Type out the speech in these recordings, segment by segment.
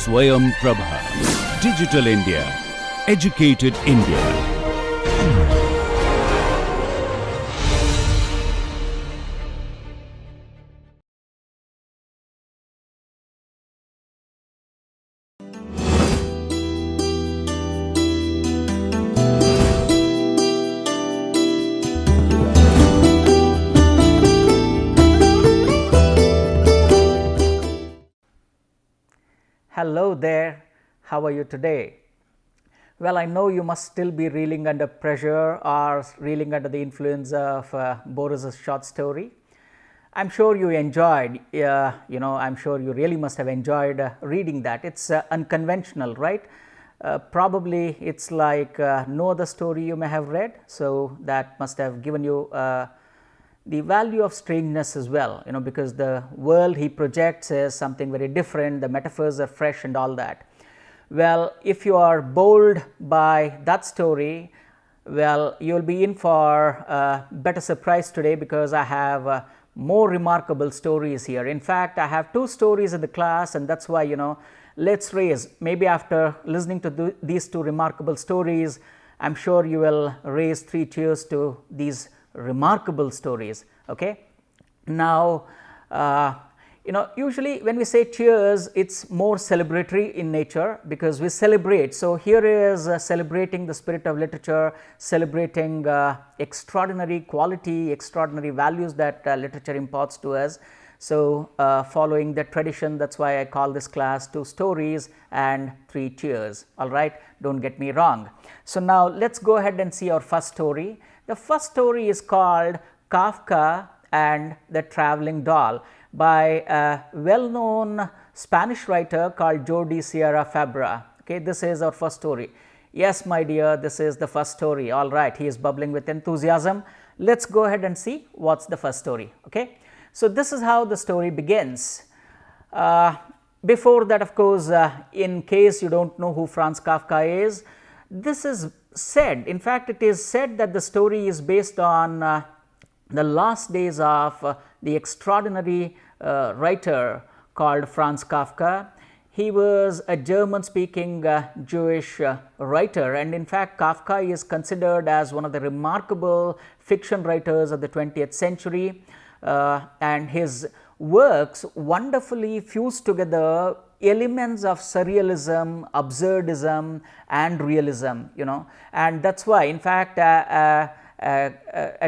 Swayam Prabha. Digital India. Educated India. Hello there, how are you today? Well, I know you must still be reeling under pressure or reeling under the influence of Boris's short story. I'm sure you enjoyed, I'm sure you really must have enjoyed reading that. It's unconventional, right? Probably it's like no other story you may have read, so that must have given you the value of strangeness as well, because the world he projects is something very different, the metaphors are fresh and all that. Well, if you are bowled by that story, well, you will be in for a better surprise today, because I have more remarkable stories here. In fact, I have two stories in the class, and that's why, let's raise, maybe after listening to these two remarkable stories, I'm sure you will raise 3 cheers to these remarkable stories. Okay. Now, usually when we say cheers, it's more celebratory in nature, because we celebrate. So, here is celebrating the spirit of literature, celebrating extraordinary quality, extraordinary values that literature imparts to us. So, following the tradition, that is why I call this class 2 stories and 3 cheers, all right, do not get me wrong. So, now let us go ahead and see our first story. The first story is called Kafka and the Traveling Doll by a well known Spanish writer called Jordi Sierra Fabra. Okay, this is our first story. Yes, my dear, this is the first story. All right, he is bubbling with enthusiasm. Let us go ahead and see what is the first story. Okay. So, this is how the story begins. Before that, of course, in case you do not know who Franz Kafka is, this is said, in fact, it is said that the story is based on the last days of the extraordinary writer called Franz Kafka. He was a German speaking Jewish writer, and in fact, Kafka is considered as one of the remarkable fiction writers of the 20th century, and his works wonderfully fuse together elements of surrealism, absurdism and realism, and that is why, in fact, a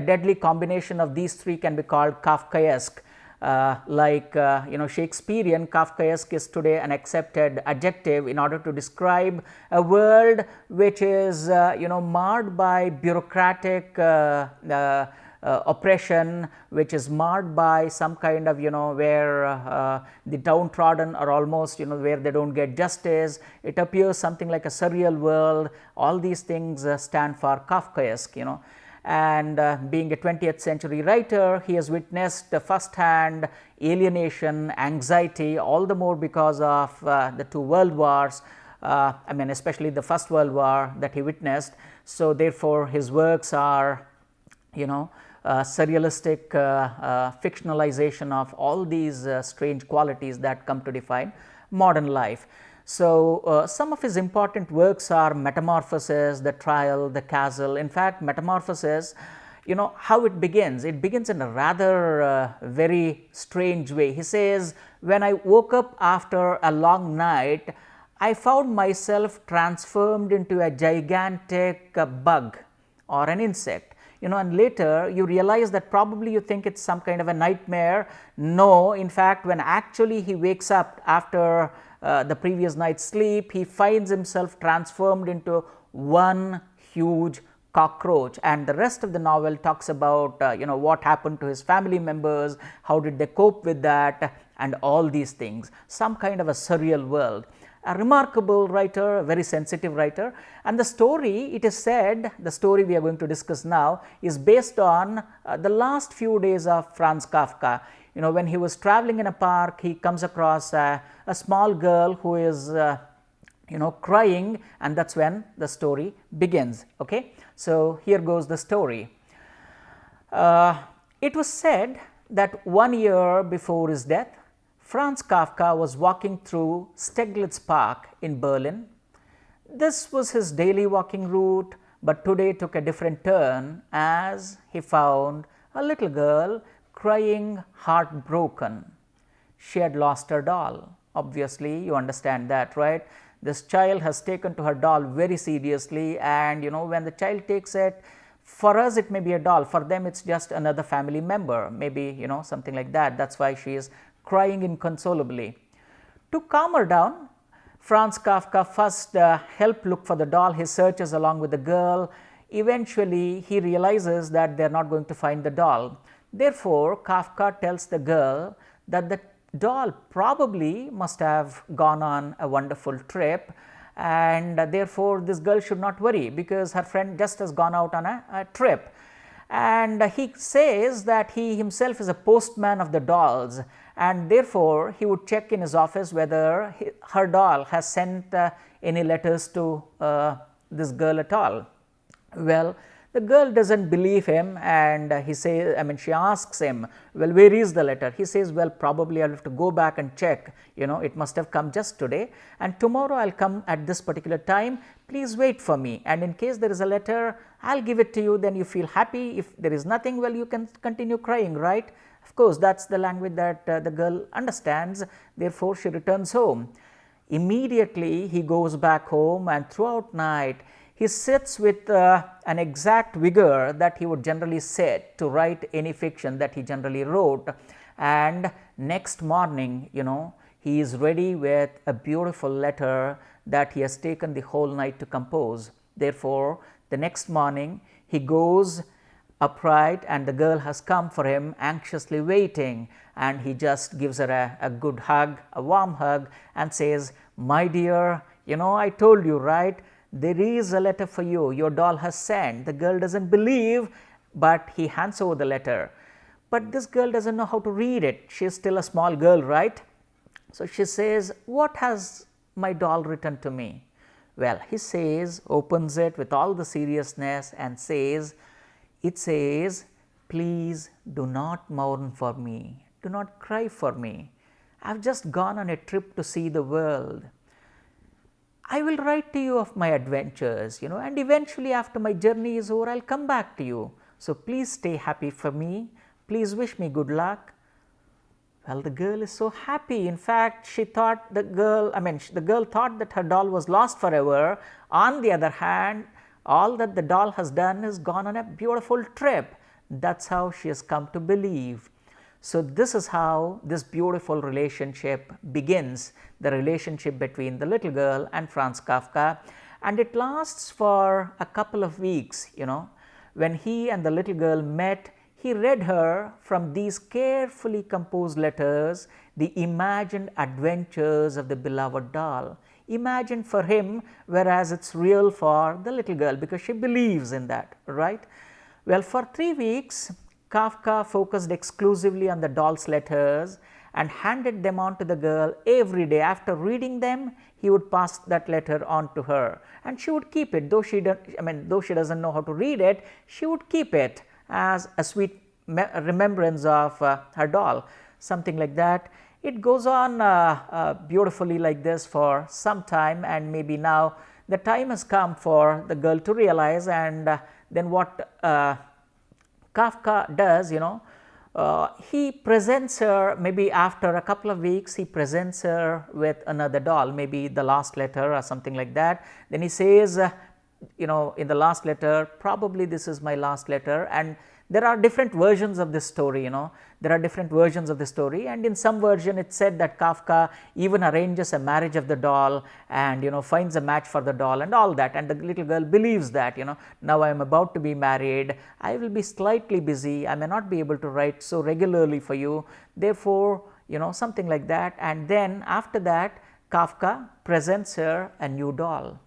deadly combination of these three can be called Kafkaesque. Like Shakespearean, Kafkaesque is today an accepted adjective in order to describe a world which is marred by bureaucratic oppression, which is marred by some kind of where the downtrodden are almost where they do not get justice. It appears something like a surreal world. All these things stand for Kafkaesque, and being a 20th century writer, he has witnessed first hand alienation, anxiety, all the more because of the 2 world wars, I mean especially the First World War that he witnessed. So, therefore, his works are surrealistic fictionalization of all these strange qualities that come to define modern life. So, some of his important works are Metamorphosis, The Trial, The Castle. In fact, Metamorphosis, how it begins in a rather very strange way. He says, when I woke up after a long night, I found myself transformed into a gigantic bug or an insect. And later you realize that probably you think it's some kind of a nightmare. No, in fact, when actually he wakes up after the previous night's sleep, he finds himself transformed into one huge cockroach, and the rest of the novel talks about what happened to his family members, how did they cope with that, and all these things, some kind of a surreal world. A remarkable writer, a very sensitive writer, and the story, it is said, the story we are going to discuss now is based on the last few days of Franz Kafka. When he was traveling in a park, he comes across a small girl who is crying, and that is when the story begins. Okay? So, here goes the story. It was said that 1 year before his death, Franz Kafka was walking through Steglitz Park in Berlin. This was his daily walking route, but today took a different turn as he found a little girl crying heartbroken. She had lost her doll. Obviously, you understand that, right? This child has taken to her doll very seriously, and when the child takes it, for us it may be a doll, for them it's just another family member, maybe something like that. That's why she is crying inconsolably. To calm her down, Franz Kafka first helped look for the doll. He searches along with the girl. Eventually, he realizes that they are not going to find the doll. Therefore, Kafka tells the girl that the doll probably must have gone on a wonderful trip, and therefore this girl should not worry because her friend just has gone out on a trip. And he says that he himself is a postman of the dolls, and therefore he would check in his office whether her doll has sent any letters to this girl at all. Well, the girl doesn't believe him, and she asks him, well, where is the letter? He says, well, probably I'll have to go back and check, it must have come just today, and tomorrow I'll come at this particular time, please wait for me, and in case there is a letter, I'll give it to you, then you feel happy. If there is nothing, well, you can continue crying, right? Of course, that's the language that the girl understands. Therefore, she returns home. Immediately, he goes back home, and throughout night, he sits with an exact vigor that he would generally sit to write any fiction that he generally wrote. And next morning, he is ready with a beautiful letter that he has taken the whole night to compose. Therefore, the next morning, he goes upright, and the girl has come for him, anxiously waiting, and he just gives her a good hug, a warm hug, and says, my dear, I told you, right? There is a letter for you, your doll has sent. The girl doesn't believe, but he hands over the letter. But this girl doesn't know how to read it. She is still a small girl, right? So she says, what has my doll written to me? Well, he says, opens it with all the seriousness and says, it says, please do not mourn for me, do not cry for me. I've just gone on a trip to see the world. I will write to you of my adventures, and eventually after my journey is over, I'll come back to you. So please stay happy for me. Please wish me good luck. Well, the girl is so happy. In fact, the girl thought that her doll was lost forever. On the other hand, all that the doll has done is gone on a beautiful trip. That's how she has come to believe. So this is how this beautiful relationship begins, the relationship between the little girl and Franz Kafka, and it lasts for a couple of weeks. When he and the little girl met, he read her from these carefully composed letters the imagined adventures of the beloved doll. Imagined for him, whereas it's real for the little girl because she believes in that, right? Well, for 3 weeks, Kafka focused exclusively on the doll's letters and handed them on to the girl every day. After reading them, he would pass that letter on to her, and she would keep it. Though she doesn't know how to read it, she would keep it as a sweet remembrance of her doll, something like that. It goes on beautifully like this for some time, and maybe now the time has come for the girl to realize, and then what Kafka does, he presents her, maybe after a couple of weeks, he presents her with another doll, maybe the last letter or something like that. Then he says, in the last letter, probably this is my last letter, and there are different versions of this story, there are different versions of the story, and in some version it said that Kafka even arranges a marriage of the doll and finds a match for the doll and all that, and the little girl believes that, now I am about to be married, I will be slightly busy, I may not be able to write so regularly for you, therefore, something like that, and then after that Kafka presents her a new doll,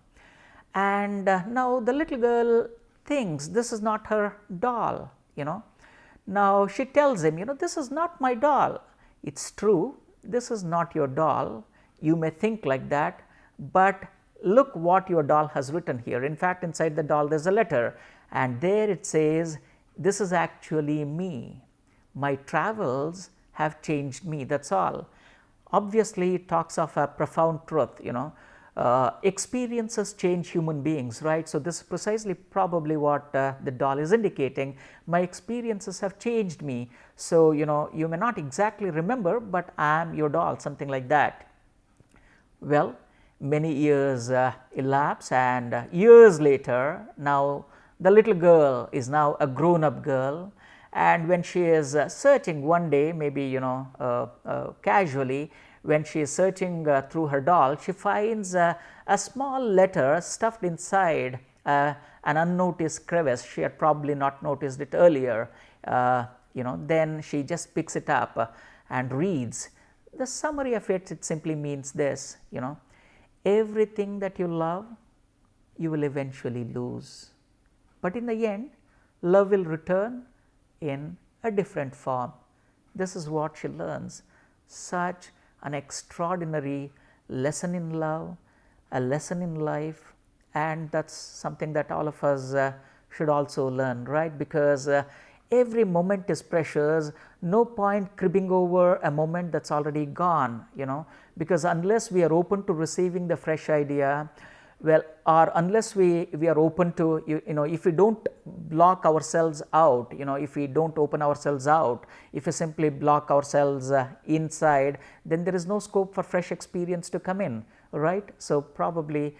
and now the little girl thinks this is not her doll. Now she tells him, this is not my doll. It's true, this is not your doll. You may think like that, but look what your doll has written here. In fact, inside the doll there's a letter, and there it says, this is actually me. My travels have changed me, that's all. obviously it talks of a profound truth, experiences change human beings, right. So, this is precisely probably what the doll is indicating. My experiences have changed me. So, you may not exactly remember, but I am your doll, something like that. Well, many years elapse, and years later, now the little girl is now a grown up girl, and when she is searching one day, maybe casually, when she is searching through her doll, she finds a small letter stuffed inside an unnoticed crevice. She had probably not noticed it earlier. Then she just picks it up and reads. The summary of it, it simply means this, everything that you love, you will eventually lose. But in the end, love will return in a different form. This is what she learns. Such an extraordinary lesson in love, a lesson in life, and that's something that all of us should also learn, right? Because every moment is precious. No point cribbing over a moment that's already gone, because unless we are open to receiving the fresh idea, well, or unless we are open to, if we don't block ourselves out, if we don't open ourselves out, if we simply block ourselves inside, then there is no scope for fresh experience to come in, right. So, probably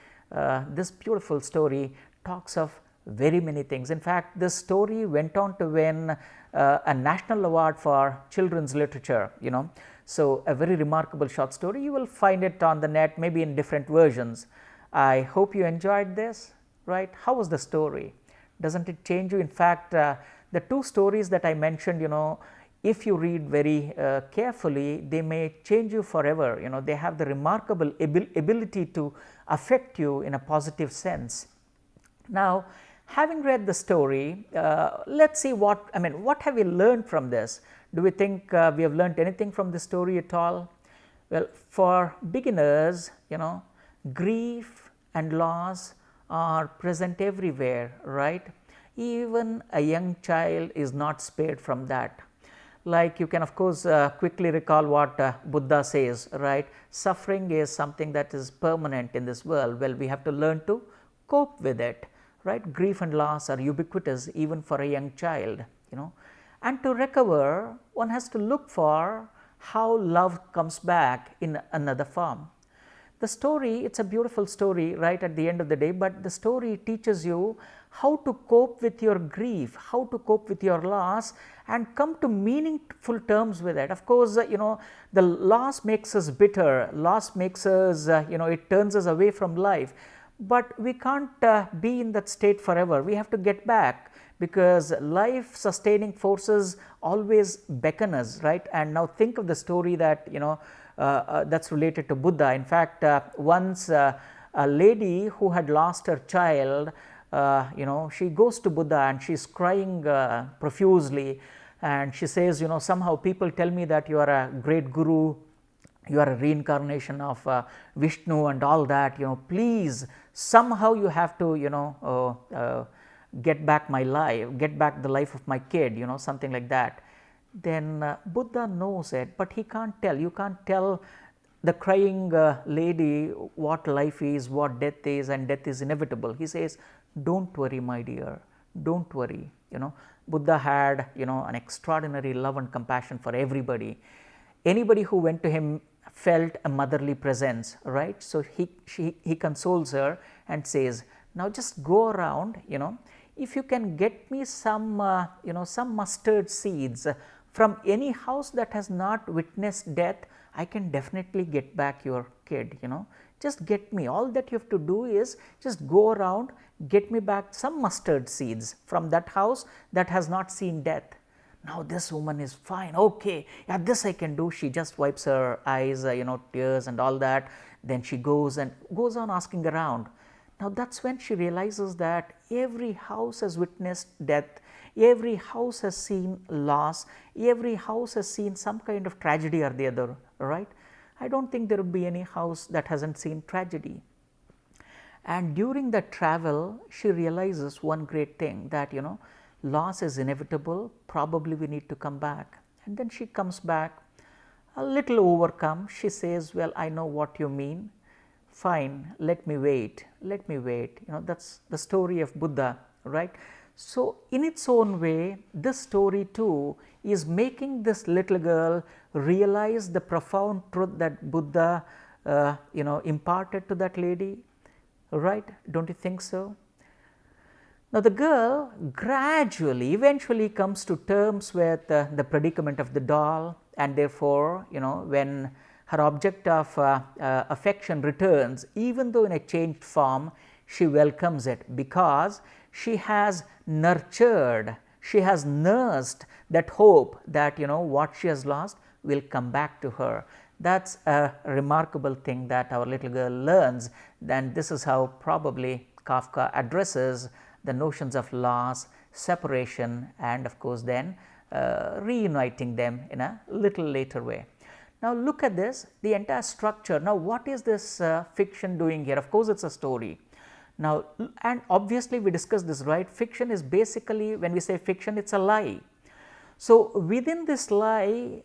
this beautiful story talks of very many things. In fact, this story went on to win a national award for children's literature, So, a very remarkable short story. You will find it on the net, maybe in different versions. I hope you enjoyed this, right. How was the story? Doesn't it change you? In fact, the two stories that I mentioned, if you read very carefully, they may change you forever. They have the remarkable ability to affect you in a positive sense. Now, having read the story, let's see what have we learned from this? Do we think we have learned anything from the story at all? Well, for beginners, grief and loss are present everywhere, right. Even a young child is not spared from that. Like, you can of course quickly recall what Buddha says, right. Suffering is something that is permanent in this world. Well, we have to learn to cope with it, right. Grief and loss are ubiquitous even for a young child, and to recover, one has to look for how love comes back in another form. The story, it's a beautiful story, right, at the end of the day, but the story teaches you how to cope with your grief, how to cope with your loss, and come to meaningful terms with it. Of course, the loss makes us bitter, loss makes us, it turns us away from life, but we can't be in that state forever. We have to get back, because life sustaining forces always beckon us, right. And now think of the story that, that's related to Buddha. In fact, once a lady who had lost her child, she goes to Buddha and she is crying profusely, and she says, somehow people tell me that you are a great guru, you are a reincarnation of Vishnu and all that, please, somehow you have to, get back my life, get back the life of my kid, something like that. Then Buddha knows it, but he can't tell. You can't tell the crying lady what life is, what death is, and death is inevitable. He says, don't worry, my dear, don't worry. Buddha had, an extraordinary love and compassion for everybody. Anybody who went to him felt a motherly presence, right. So, he consoles her and says, now just go around, if you can get me some, some mustard seeds from any house that has not witnessed death, I can definitely get back your kid, just get me. All that you have to do is just go around, get me back some mustard seeds from that house that has not seen death. Now, this woman is fine, okay, yeah, this I can do. She just wipes her eyes, tears and all that. Then she goes on asking around. Now, that's when she realizes that every house has witnessed death, every house has seen loss, every house has seen some kind of tragedy or the other, right. I don't think there will be any house that hasn't seen tragedy. And during that travel, she realizes one great thing, that, loss is inevitable, probably we need to come back. And then she comes back. a little overcome, she says, well, I know what you mean. Fine, let me wait, let me wait. That's the story of Buddha, right? So, in its own way, this story too is making this little girl realize the profound truth that Buddha, imparted to that lady, right? Don't you think so? Now, the girl gradually, eventually comes to terms with the predicament of the doll, and therefore, when her object of affection returns, even though in a changed form, she welcomes it because she has nurtured, she has nursed that hope that what she has lost will come back to her. That's a remarkable thing that our little girl learns. Then this is how probably Kafka addresses the notions of loss, separation, and of course then reuniting them in a little later way. Now, look at this, the entire structure. Now, what is this fiction doing here? Of course, it is a story. Now, and obviously we discussed this, right? Fiction is basically, when we say fiction, it is a lie. So, within this lie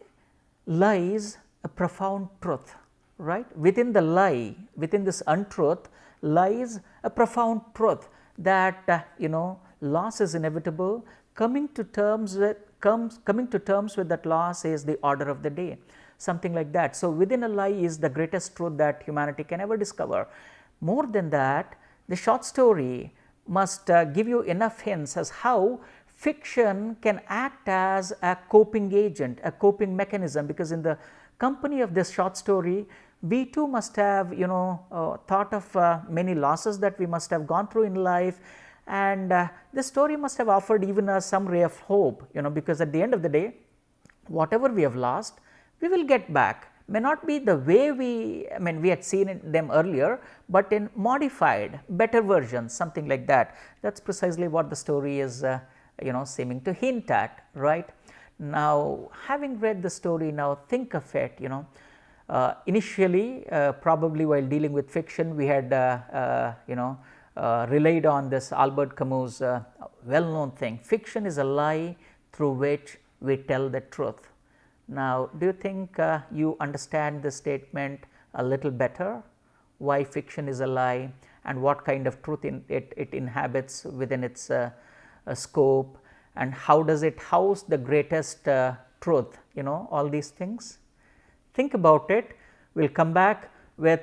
lies a profound truth, right? Within the lie, within this untruth lies a profound truth that loss is inevitable. Coming to terms with that loss is the order of the day, something like that. So, within a lie is the greatest truth that humanity can ever discover. More than that, the short story must give you enough hints as how fiction can act as a coping agent, a coping mechanism, because in the company of this short story, we too must have thought of many losses that we must have gone through in life, and this story must have offered even us some ray of hope, because at the end of the day, whatever we have lost, we will get back. May not be the way we had seen them earlier, but in modified, better versions, something like that. That's precisely what the story is seeming to hint at, right? Now, having read the story, now think of it, initially probably while dealing with fiction, we had relied on this Albert Camus' well known thing, fiction is a lie through which we tell the truth. Now, do you think you understand this statement a little better, why fiction is a lie and what kind of truth it inhabits within its scope, and how does it house the greatest truth, all these things? Think about it. We will come back with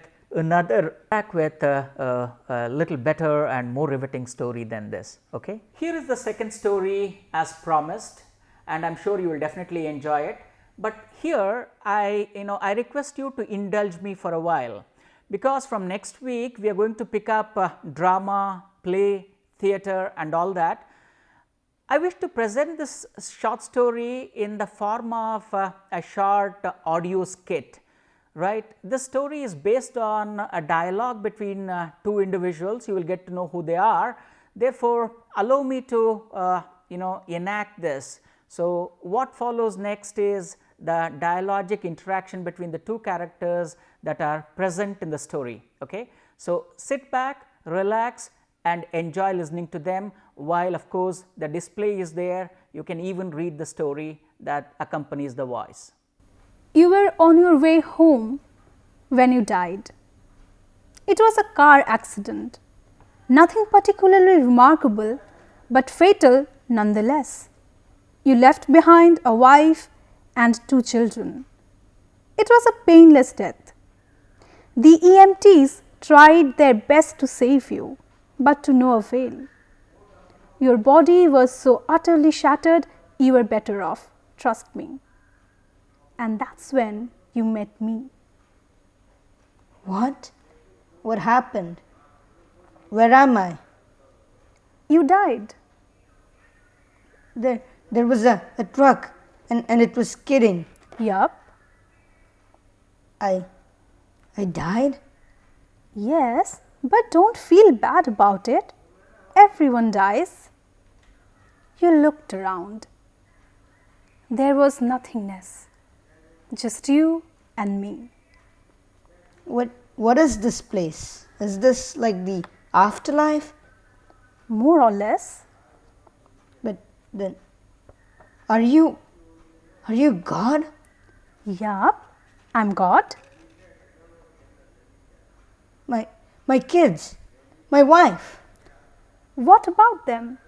a little better and more riveting story than this. Okay. Here is the second story as promised, and I am sure you will definitely enjoy it. But here I request you to indulge me for a while, because from next week we are going to pick up drama, play, theatre and all that. I wish to present this short story in the form of a short audio skit, right. This story is based on a dialogue between two individuals. You will get to know who they are. Therefore, allow me to enact this. So, what follows next is the dialogic interaction between the two characters that are present in the story. Okay. So, sit back, relax and enjoy listening to them, while of course the display is there. You can even read the story that accompanies the voice. You were on your way home when you died. It was a car accident, nothing particularly remarkable, but fatal nonetheless. You left behind a wife and 2 children. It was a painless death. The EMTs tried their best to save you, but to no avail. Your body was so utterly shattered, you were better off, trust me. And that's when you met me. What? What happened? Where am I? You died. There was a truck and it was skidding. Yup. I died? Yes, but don't feel bad about it. Everyone dies. You looked around. There was nothingness, just you and me. What is this place? Is this like the afterlife? More or less. But then, are you God? Yup, I'm God. My kids, my wife, What about them?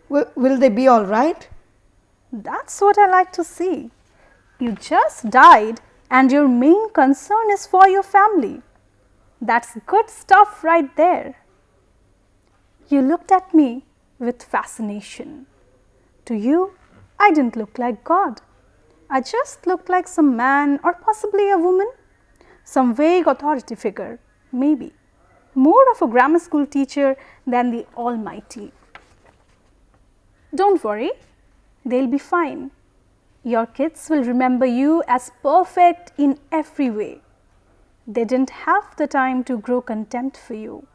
will they be all right? That's what I like to see. You just died and your main concern is for your family. That's good stuff right there. You looked at me with fascination. To you, I didn't look like God. I just looked like some man or possibly a woman, some vague authority figure, maybe. More of a grammar school teacher than the Almighty. Don't worry, they'll be fine. Your kids will remember you as perfect in every way. They didn't have the time to grow contempt for you.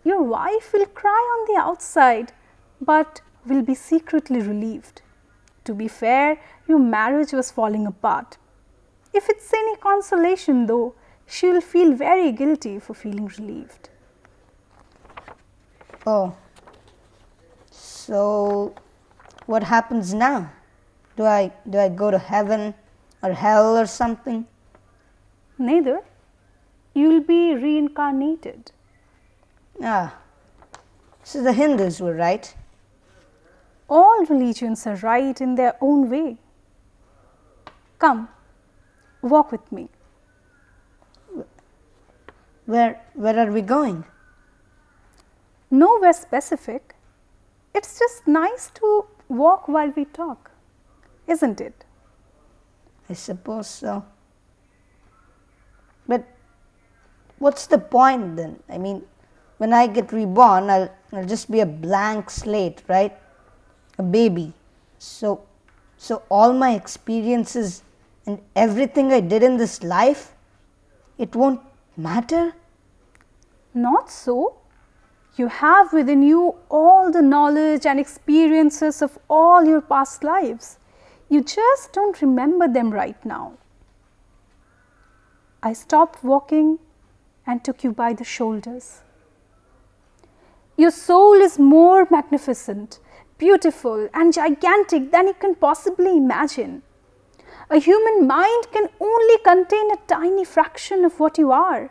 Your wife will cry on the outside, but will be secretly relieved. To be fair, your marriage was falling apart. If it's any consolation though, she will feel very guilty for feeling relieved. Oh, so what happens now? Do I go to heaven or hell or something? Neither. You will be reincarnated. Ah, so the Hindus were right. All religions are right in their own way. Come, walk with me. Where are we going? Nowhere specific. It's just nice to walk while we talk, isn't it? I suppose so. But what's the point then? I mean, when I get reborn, I'll just be a blank slate, right? A baby. So all my experiences and everything I did in this life, it won't matter? Not so. You have within you all the knowledge and experiences of all your past lives. You just don't remember them right now. I stopped walking and took you by the shoulders. Your soul is more magnificent, beautiful and gigantic than you can possibly imagine. A human mind can only contain a tiny fraction of what you are.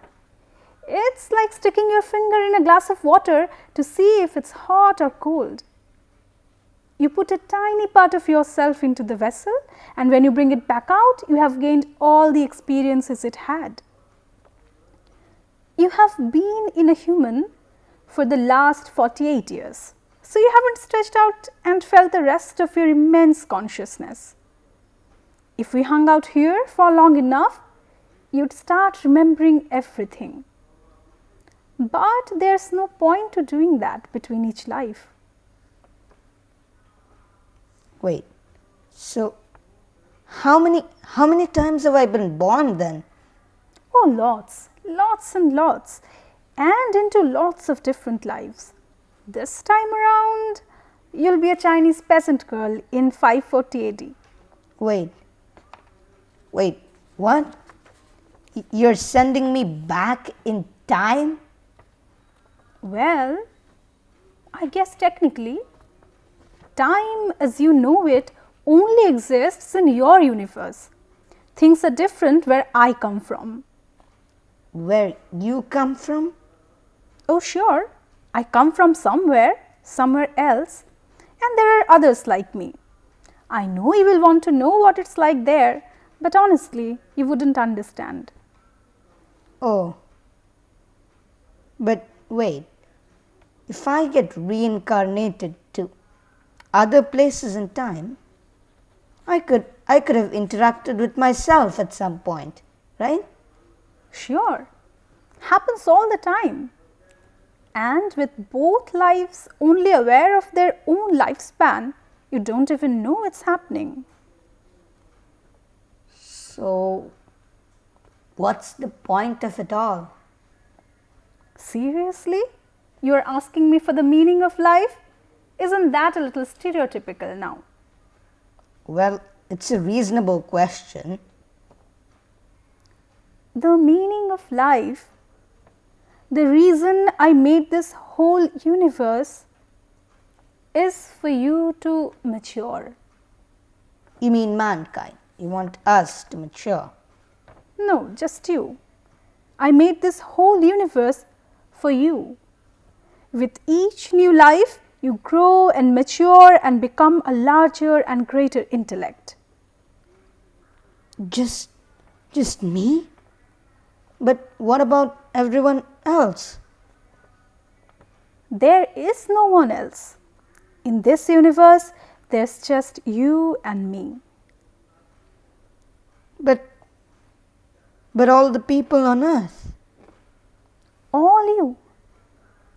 It's like sticking your finger in a glass of water to see if it's hot or cold. You put a tiny part of yourself into the vessel, and when you bring it back out, you have gained all the experiences it had. You have been in a human for the last 48 years, so you haven't stretched out and felt the rest of your immense consciousness. If we hung out here for long enough, you'd start remembering everything. But there's no point to doing that between each life. Wait, so how many times have I been born then? Oh, lots and lots, and into lots of different lives. This time around, you'll be a Chinese peasant girl in 540 AD. Wait, what? You're sending me back in time? Well, I guess technically, time as you know it only exists in your universe. Things are different where I come from. Where you come from? Oh sure, I come from somewhere else, and there are others like me. I know you will want to know what it's like there, but honestly, you wouldn't understand. Oh, but wait, if I get reincarnated to other places in time, I could have interacted with myself at some point, right? Sure, happens all the time. And with both lives only aware of their own lifespan, you don't even know it's happening. So, what's the point of it all? Seriously? You are asking me for the meaning of life? Isn't that a little stereotypical now? Well, it's a reasonable question. The meaning of life, the reason I made this whole universe is for you to mature. You mean mankind. You want us to mature. No, just you. I made this whole universe for you. With each new life, you grow and mature and become a larger and greater intellect. Just me? But what about everyone else? There is no one else. In this universe, there's just you and me. But all the people on earth. All you.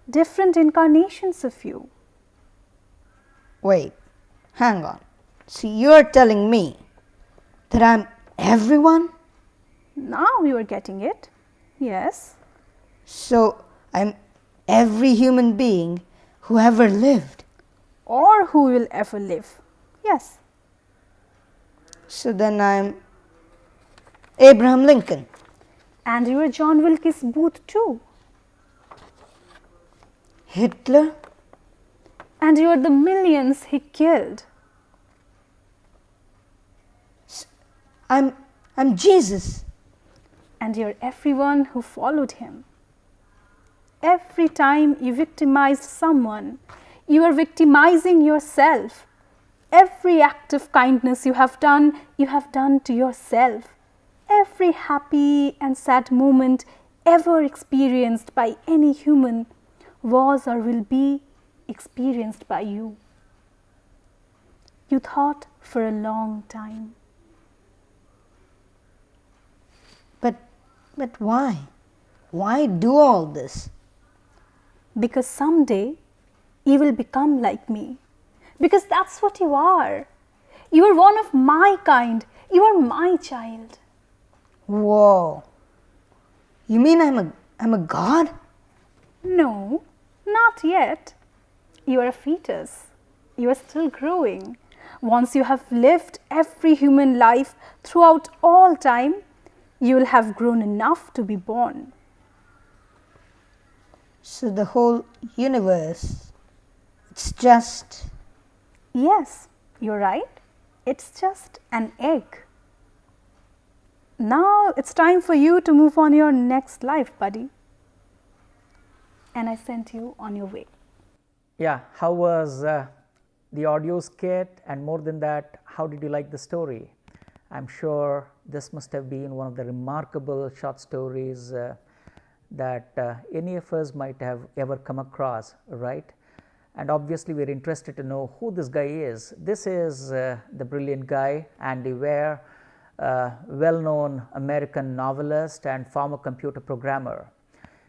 Different incarnations of you. Wait, hang on. See, you're telling me that I'm everyone? Now you are getting it. Yes. So I'm every human being who ever lived. Or who will ever live. Yes. So then I'm Abraham Lincoln. And you are John Wilkes Booth too. Hitler? And you are the millions he killed. I'm Jesus. And you're everyone who followed him. Every time you victimized someone, you are victimizing yourself. Every act of kindness you have done to yourself. Every happy and sad moment ever experienced by any human was or will be experienced by you. You thought for a long time. But why? Why do all this? Because someday you will become like me. Because that's what you are. You are one of my kind. You are my child. Whoa. You mean I'm a god? No, not yet. You are a fetus. You are still growing. Once you have lived every human life throughout all time, you will have grown enough to be born. So the whole universe, it's just... Yes, you're right. It's just an egg. Now it's time for you to move on your next life, buddy. And I sent you on your way. Yeah, how was the audio skit, and more than that, how did you like the story? I'm sure this must have been one of the remarkable short stories that any of us might have ever come across, right? And obviously we're interested to know who this guy is. This is the brilliant guy, Andy Weir, well-known American novelist and former computer programmer.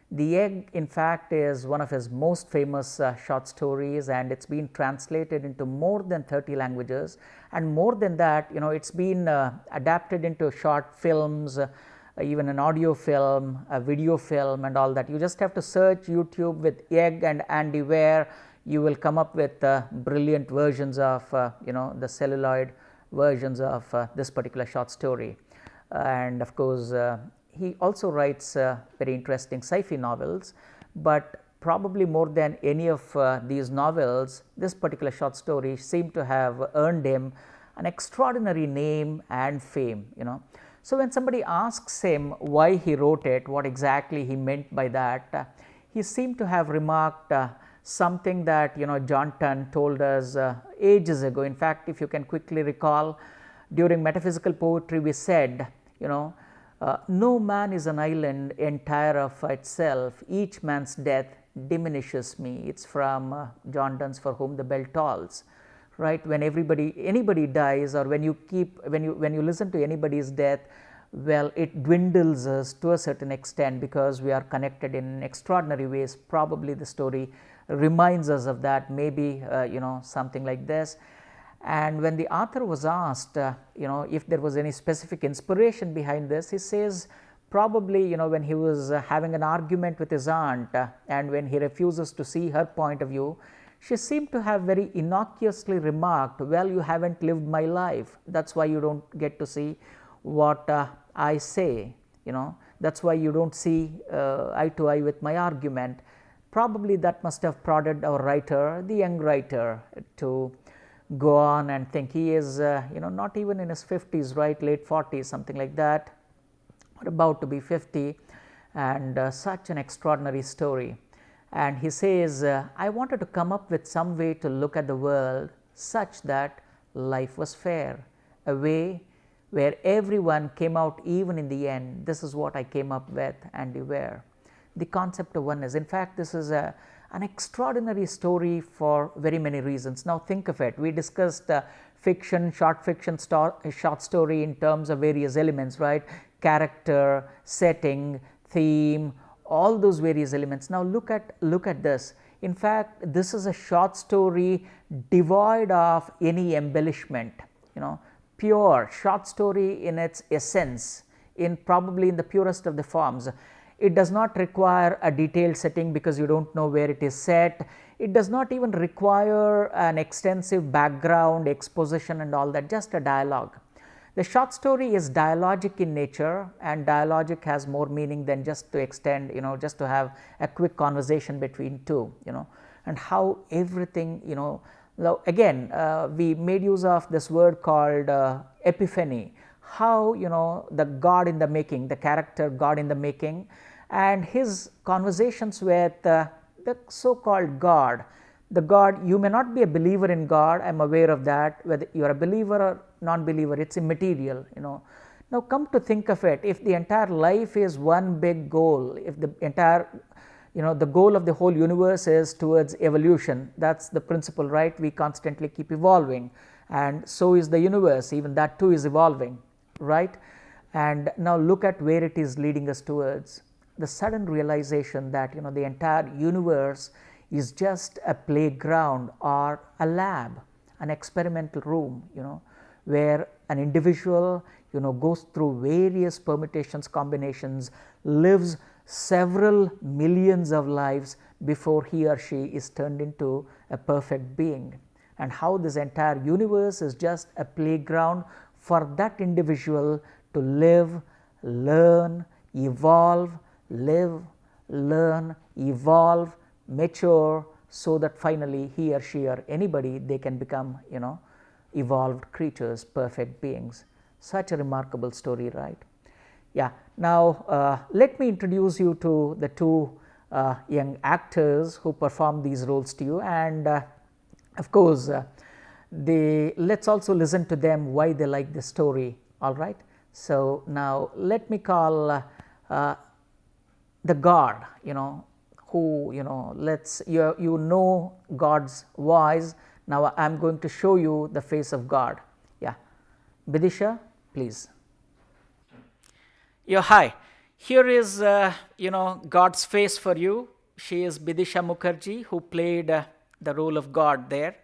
The Egg, in fact, is one of his most famous short stories, and it's been translated into more than 30 languages, and more than that, you know, it's been adapted into short films, even an audio film, a video film and all that. You just have to search YouTube with Egg and Andy Weir. You will come up with brilliant versions of you know, the celluloid versions of this particular short story. And of course, he also writes very interesting sci-fi novels, but probably more than any of these novels, this particular short story seemed to have earned him an extraordinary name and fame, you know. So when somebody asks him why he wrote it, what exactly he meant by that, he seemed to have remarked something that, you know, John Donne told us ages ago. In fact, if you can quickly recall, during metaphysical poetry we said, you know, no man is an island entire of itself, each man's death diminishes me. It's from John Donne's For Whom the Bell Tolls, right? When anybody dies, or when you listen to anybody's death, well, it dwindles us to a certain extent because we are connected in extraordinary ways. Probably the story reminds us of that, maybe you know, something like this. And when the author was asked, you know, if there was any specific inspiration behind this, he says probably, you know, when he was having an argument with his aunt and when he refuses to see her point of view, she seemed to have very innocuously remarked, well, you haven't lived my life, that's why you don't get to see what I say, you know, that's why you don't see eye to eye with my argument. Probably that must have prodded our writer, the young writer, to go on and think. He is you know, not even in his 50s, right, late 40s, something like that. about to be 50, and such an extraordinary story. And he says, I wanted to come up with some way to look at the world such that life was fair, a way where everyone came out even in the end. This is what I came up with, and you were. The concept of oneness. In fact, this is an extraordinary story for very many reasons. Now think of it. We discussed fiction, short fiction, short story in terms of various elements, right? Character, setting, theme, all those various elements. Now look at this. In fact, this is a short story devoid of any embellishment, pure short story in its essence, probably in the purest of the forms. It does not require a detailed setting because you don't know where it is set. It does not even require an extensive background, exposition and all that, just a dialogue. The short story is dialogic in nature, and dialogic has more meaning than just to extend, just to have a quick conversation between two, and how everything, now again we made use of this word called epiphany, how the God in the making, the character God in the making, and his conversations with the so called God. The God, you may not be a believer in God, I am aware of that, whether you are a believer or non-believer, it is immaterial, Now come to think of it, if the entire life is one big goal, if the entire, the goal of the whole universe is towards evolution, that is the principle, right? We constantly keep evolving, and so is the universe, even that too is evolving, right? And now look at where it is leading us towards. The sudden realization that the entire universe is just a playground or a lab, an experimental room, where an individual goes through various permutations, combinations, lives several millions of lives before he or she is turned into a perfect being, and how this entire universe is just a playground for that individual to live, learn, evolve, live, learn, evolve, mature, so that finally he or she or anybody, they can become evolved creatures, perfect beings. Such a remarkable story, right? Yeah. Now let me introduce you to the two young actors who perform these roles to you, and of course let's also listen to them why they like the story. All right. So now let me call the God, who you know God's voice. Now I am going to show you the face of God. Yeah, Bidisha, please. Yeah, hi. Here is God's face for you. She is Bidisha Mukherjee, who played the role of God there.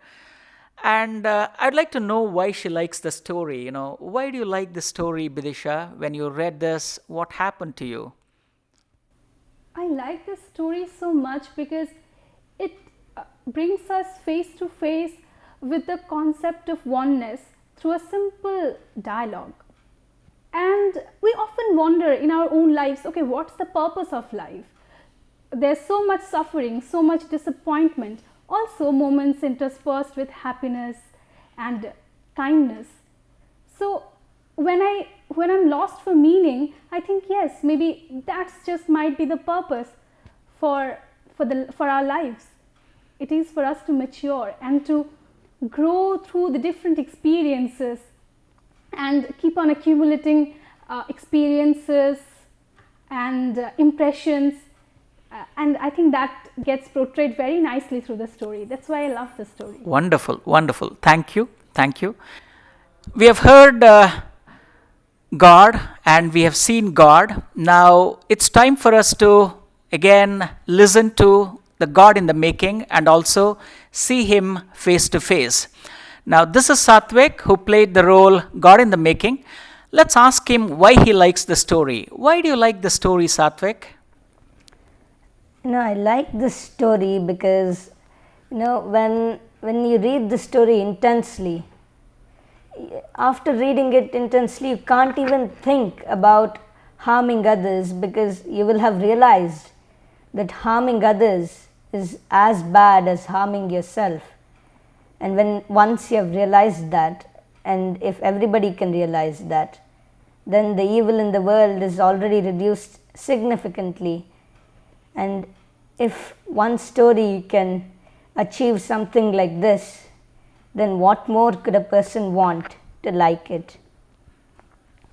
And I'd like to know why she likes the story. Why do you like the story, Bidisha? When you read this, what happened to you? I like this story so much because it brings us face to face with the concept of oneness through a simple dialogue. And we often wonder in our own lives, okay, what's the purpose of life? There's so much suffering, so much disappointment, also moments interspersed with happiness and kindness. So when I'm lost for meaning, I think yes, maybe that's just might be the purpose for our lives. It is for us to mature and to grow through the different experiences and keep on accumulating experiences and impressions, and I think that gets portrayed very nicely through the story. That's why I love the story. Wonderful, wonderful. Thank you, thank you. We have heard God and we have seen God. Now it's time for us to again listen to the God in the making and also see him face to face. Now this is Satvik, who played the role God in the making. Let's ask him why he likes the story. Why do you like the story, Satvik? I like this story because when you read the story intensely, after reading it intensely, you can't even think about harming others, because you will have realized that harming others is as bad as harming yourself. And once you have realized that, and if everybody can realize that, then the evil in the world is already reduced significantly. And if one story can achieve something like this, then what more could a person want to like it?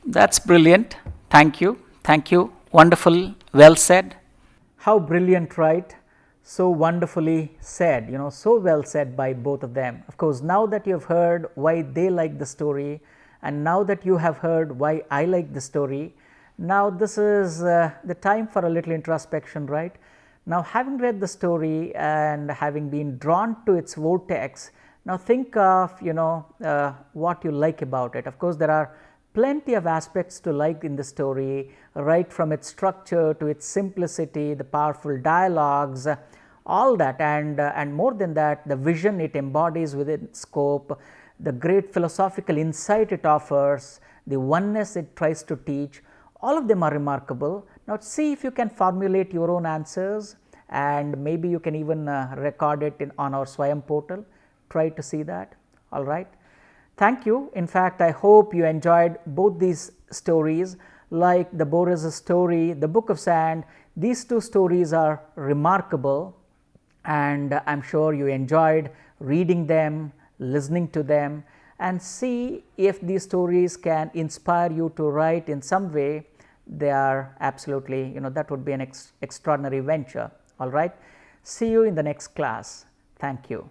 That's brilliant. Thank you. Thank you. Wonderful. Well said. How brilliant, right? So wonderfully said, so well said by both of them. Of course, now that you have heard why they like the story, and now that you have heard why I like the story, now this is the time for a little introspection, right? Now, having read the story and having been drawn to its vortex, now think of what you like about it. Of course, there are plenty of aspects to like in the story, right from its structure to its simplicity, the powerful dialogues, all that, and more than that, the vision it embodies within its scope, the great philosophical insight it offers, the oneness it tries to teach, all of them are remarkable. Now, see if you can formulate your own answers, and maybe you can even record it on our Swayam portal. Try to see that. All right. Thank you. In fact, I hope you enjoyed both these stories, like the Boris story, the Book of Sand. These two stories are remarkable, and I am sure you enjoyed reading them, listening to them, and see if these stories can inspire you to write in some way. They are absolutely, that would be an extraordinary venture. All right. See you in the next class. Thank you.